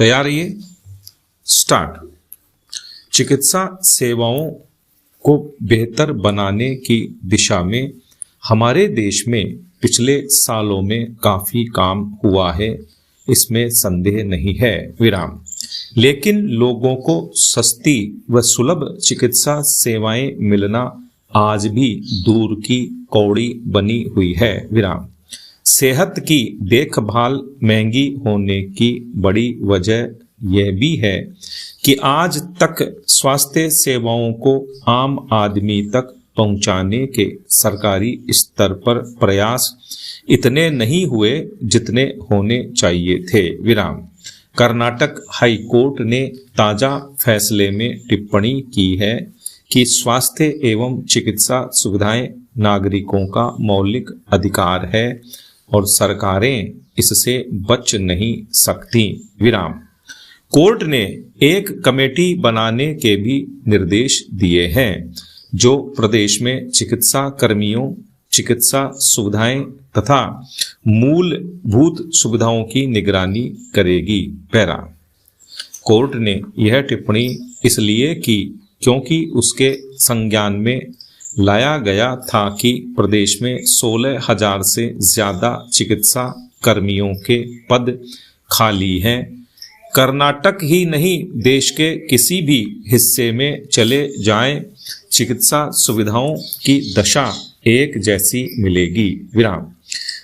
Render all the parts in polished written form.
तैयार रहिए, स्टार्ट। चिकित्सा सेवाओं को बेहतर बनाने की दिशा में हमारे देश में पिछले सालों में काफ़ी काम हुआ है, इसमें संदेह नहीं है विराम। लेकिन लोगों को सस्ती व सुलभ चिकित्सा सेवाएं मिलना आज भी दूर की कौड़ी बनी हुई है विराम। सेहत की देखभाल महंगी होने की बड़ी वजह यह भी है कि आज तक स्वास्थ्य सेवाओं को आम आदमी तक पहुंचाने के सरकारी स्तर पर प्रयास इतने नहीं हुए जितने होने चाहिए थे विराम। कर्नाटक हाई कोर्ट ने ताज़ा फैसले में टिप्पणी की है कि स्वास्थ्य एवं चिकित्सा सुविधाएं नागरिकों का मौलिक अधिकार है और सरकारें इससे बच नहीं सकती विराम। कोर्ट ने एक कमेटी बनाने के भी निर्देश दिए हैं जो प्रदेश में चिकित्सा कर्मियों, चिकित्सा सुविधाएं तथा मूलभूत सुविधाओं की निगरानी करेगी। पैरा। कोर्ट ने यह टिप्पणी इसलिए की क्योंकि उसके संज्ञान में लाया गया था कि प्रदेश में 16,000 से ज़्यादा चिकित्सा कर्मियों के पद खाली हैं। कर्नाटक ही नहीं, देश के किसी भी हिस्से में चले जाएं, चिकित्सा सुविधाओं की दशा एक जैसी मिलेगी विराम।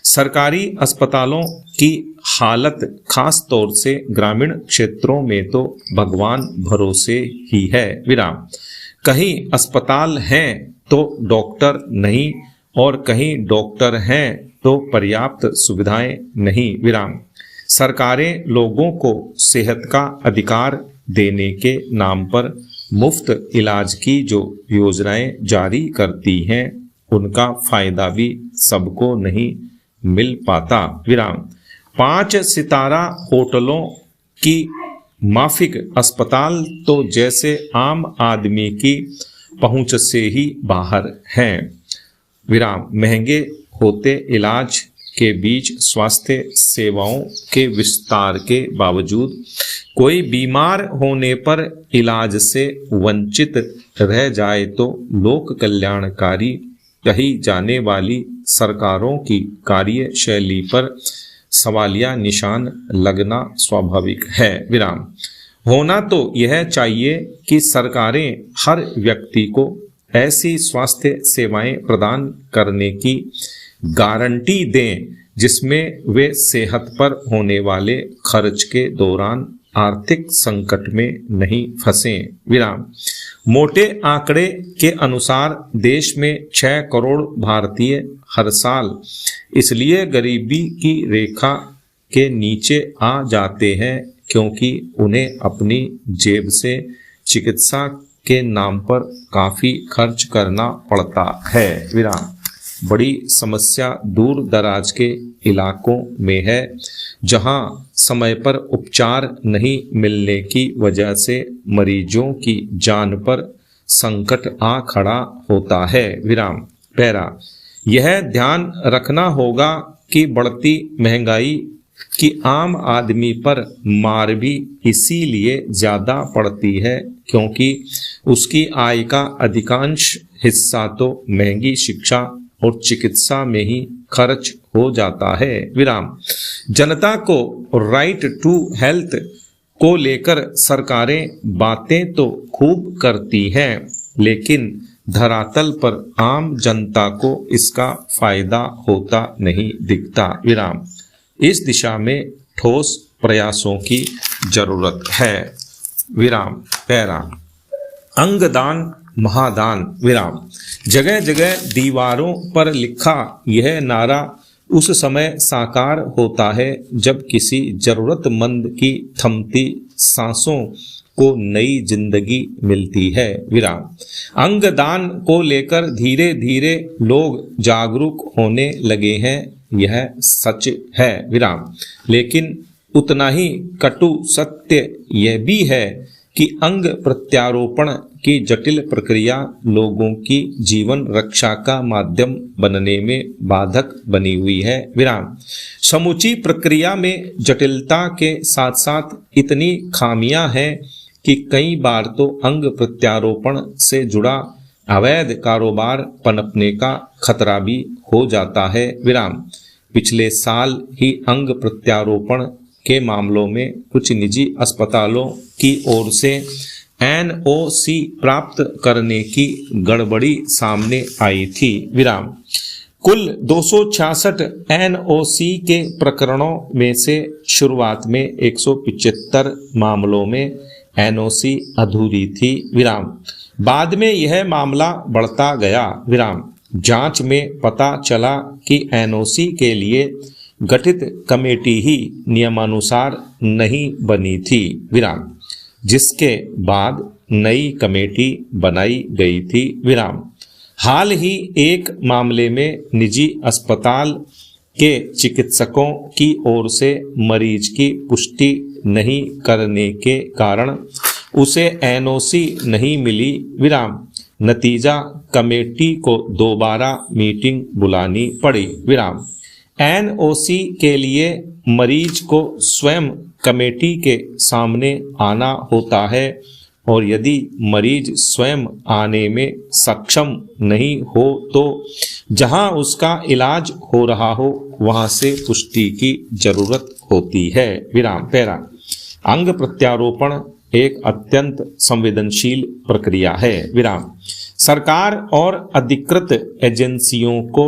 सरकारी अस्पतालों की हालत खास तौर से ग्रामीण क्षेत्रों में तो भगवान भरोसे ही है विराम। कहीं अस्पताल हैं तो डॉक्टर नहीं और कहीं डॉक्टर हैं तो पर्याप्त सुविधाएं नहीं विराम। सरकारें लोगों को सेहत का अधिकार देने के नाम पर मुफ्त इलाज की जो योजनाएं जारी करती हैं उनका फायदा भी सबको नहीं मिल पाता विराम। 5 सितारा होटलों की माफिक अस्पताल तो जैसे आम आदमी की पहुंच से ही बाहर हैं विराम। महंगे होते इलाज के बीच स्वास्थ्य सेवाओं के विस्तार के बावजूद कोई बीमार होने पर इलाज से वंचित रह जाए तो लोक कल्याणकारी कही जाने वाली सरकारों की कार्यशैली पर सवालिया निशान लगना स्वाभाविक है विराम। होना तो यह चाहिए कि सरकारें हर व्यक्ति को ऐसी स्वास्थ्य सेवाएं प्रदान करने की गारंटी दें जिसमें वे सेहत पर होने वाले खर्च के दौरान आर्थिक संकट में नहीं फंसें विराम। मोटे आंकड़े के अनुसार देश में 6 करोड़ भारतीय हर साल इसलिए गरीबी की रेखा के नीचे आ जाते हैं क्योंकि उन्हें अपनी जेब से चिकित्सा के नाम पर काफ़ी खर्च करना पड़ता है विराम। बड़ी समस्या दूर दराज के इलाकों में है जहां समय पर उपचार नहीं मिलने की वजह से मरीजों की जान पर संकट आ खड़ा होता है विराम। पैरा। यह ध्यान रखना होगा कि बढ़ती महंगाई की आम आदमी पर मार भी इसीलिए ज़्यादा पड़ती है क्योंकि उसकी आय का अधिकांश हिस्सा तो महंगी शिक्षा और चिकित्सा में ही खर्च हो जाता है विराम। जनता को राइट टू हेल्थ को लेकर सरकारें बातें तो खूब करती हैं लेकिन धरातल पर आम जनता को इसका फायदा होता नहीं दिखता विराम। इस दिशा में ठोस प्रयासों की जरूरत है विराम। पैरा। अंगदान महादान विराम। जगह जगह दीवारों पर लिखा यह नारा उस समय साकार होता है जब किसी जरूरतमंद की थमती सांसों को नई जिंदगी मिलती है विराम। अंगदान को लेकर धीरे धीरे लोग जागरूक होने लगे हैं, यह सच है विराम। लेकिन उतना ही कटु सत्य यह भी है कि अंग प्रत्यारोपण की जटिल प्रक्रिया लोगों की जीवन रक्षा का माध्यम बनने में बाधक बनी हुई है। विराम। समूची प्रक्रिया में जटिलता के साथ साथ इतनी खामियां हैं कि कई बार तो अंग प्रत्यारोपण से जुड़ा अवैध कारोबार पनपने का खतरा भी हो जाता है। विराम। पिछले साल ही अंग प्रत्यारोपण के मामलों में कुछ निजी अस्पतालों की ओर से NOC प्राप्त करने की गड़बड़ी सामने आई थी। विराम। कुल 266 NOC के प्रकरणों में से शुरुआत में 175 मामलों में NOC अधूरी थी। विराम। बाद में यह मामला बढ़ता गया। विराम। जांच में पता चला कि NOC के लिए गठित कमेटी ही नियमानुसार नहीं बनी थी। विराम। जिसके बाद नई कमेटी बनाई गई थी। विराम। हाल ही एक मामले में निजी अस्पताल के चिकित्सकों की ओर से मरीज की पुष्टि नहीं करने के कारण उसे NOC नहीं मिली। विराम। नतीजा कमेटी को दोबारा मीटिंग बुलानी पड़ी। विराम। NOC के लिए मरीज को स्वयं कमेटी के सामने आना होता है और यदि मरीज स्वयं आने में सक्षम नहीं हो तो जहां उसका इलाज हो रहा हो वहां से पुष्टि की जरूरत होती है। विराम। पैरा। अंग प्रत्यारोपण एक अत्यंत संवेदनशील प्रक्रिया है। विराम। सरकार और अधिकृत एजेंसियों को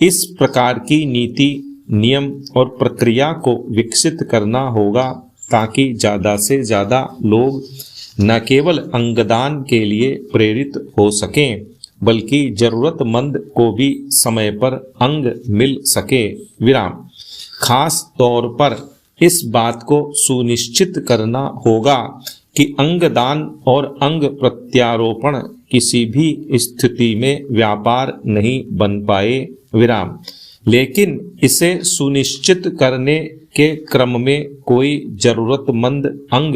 इस प्रकार की नीति, नियम और प्रक्रिया को विकसित करना होगा ताकि ज़्यादा से ज़्यादा लोग न केवल अंगदान के लिए प्रेरित हो सकें बल्कि ज़रूरतमंद को भी समय पर अंग मिल सके। विराम। खास तौर पर इस बात को सुनिश्चित करना होगा कि अंगदान और अंग प्रत्यारोपण किसी भी स्थिति में व्यापार नहीं बन पाए। विराम। लेकिन इसे सुनिश्चित करने के क्रम में कोई जरूरतमंद अंग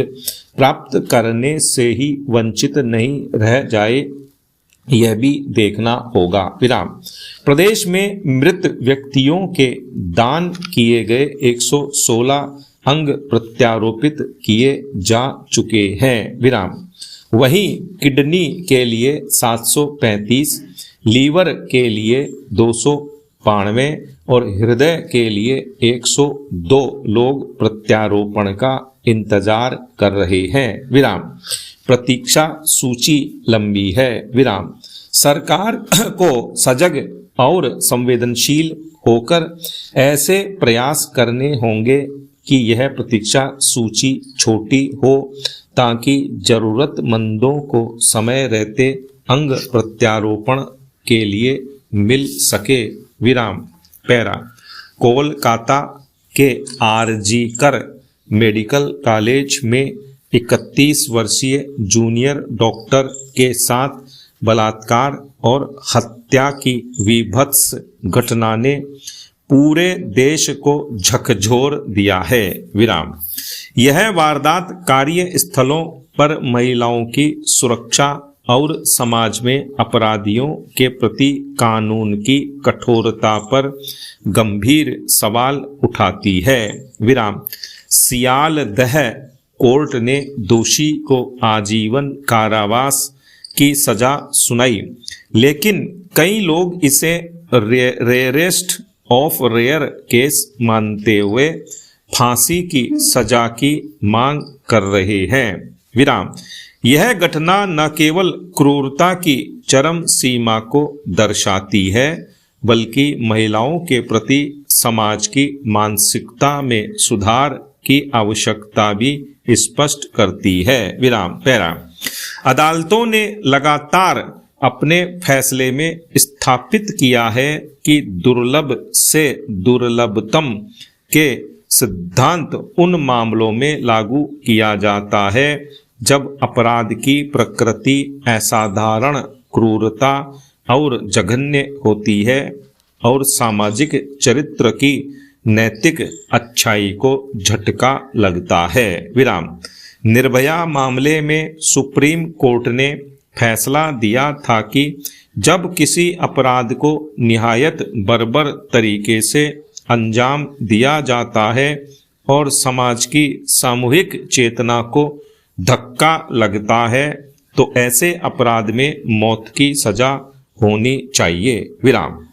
प्राप्त करने से ही वंचित नहीं रह जाए, यह भी देखना होगा। विराम। प्रदेश में मृत व्यक्तियों के दान किए गए 116 अंग प्रत्यारोपित किए जा चुके हैं। विराम। वहीं किडनी के लिए 735, लीवर के लिए 292 और हृदय के लिए 102 लोग प्रत्यारोपण का इंतजार कर रहे हैं। विराम। प्रतीक्षा सूची लंबी है। विराम। सरकार को सजग और संवेदनशील होकर ऐसे प्रयास करने होंगे कि यह प्रतीक्षा सूची छोटी हो ताकि जरूरतमंदों को समय रहते अंग प्रत्यारोपण के लिए मिल सके। विराम। पैरा। कोलकाता के RG कर मेडिकल कॉलेज में 31 वर्षीय जूनियर डॉक्टर के साथ बलात्कार और हत्या की विभत्स घटना ने पूरे देश को झकझोर दिया है। विराम। यह वारदात कार्य स्थलों पर महिलाओं की सुरक्षा और समाज में अपराधियों के प्रति कानून की कठोरता पर गंभीर सवाल उठाती है। विराम। सियालदह कोर्ट ने दोषी को आजीवन कारावास की सजा सुनाई, लेकिन कई लोग इसे रेयरेस्ट ऑफ रेयर केस मानते हुए फांसी की सजा की मांग कर रहे हैं। विराम। यह घटना न केवल क्रूरता की चरम सीमा को दर्शाती है बल्कि महिलाओं के प्रति समाज की मानसिकता में सुधार की आवश्यकता भी स्पष्ट करती है। विराम। पैरा। अदालतों ने लगातार अपने फैसले में स्थापित किया है कि दुर्लभ से दुर्लभतम के सिद्धांत उन मामलों में लागू किया जाता है जब अपराध की प्रकृति असाधारण क्रूरता और जघन्य होती है और सामाजिक चरित्र की नैतिक अच्छाई को झटका लगता है। विराम। निर्भया मामले में सुप्रीम कोर्ट ने फैसला दिया था कि जब किसी अपराध को निहायत बर्बर तरीके से अंजाम दिया जाता है और समाज की सामूहिक चेतना को धक्का लगता है तो ऐसे अपराध में मौत की सजा होनी चाहिए। विराम।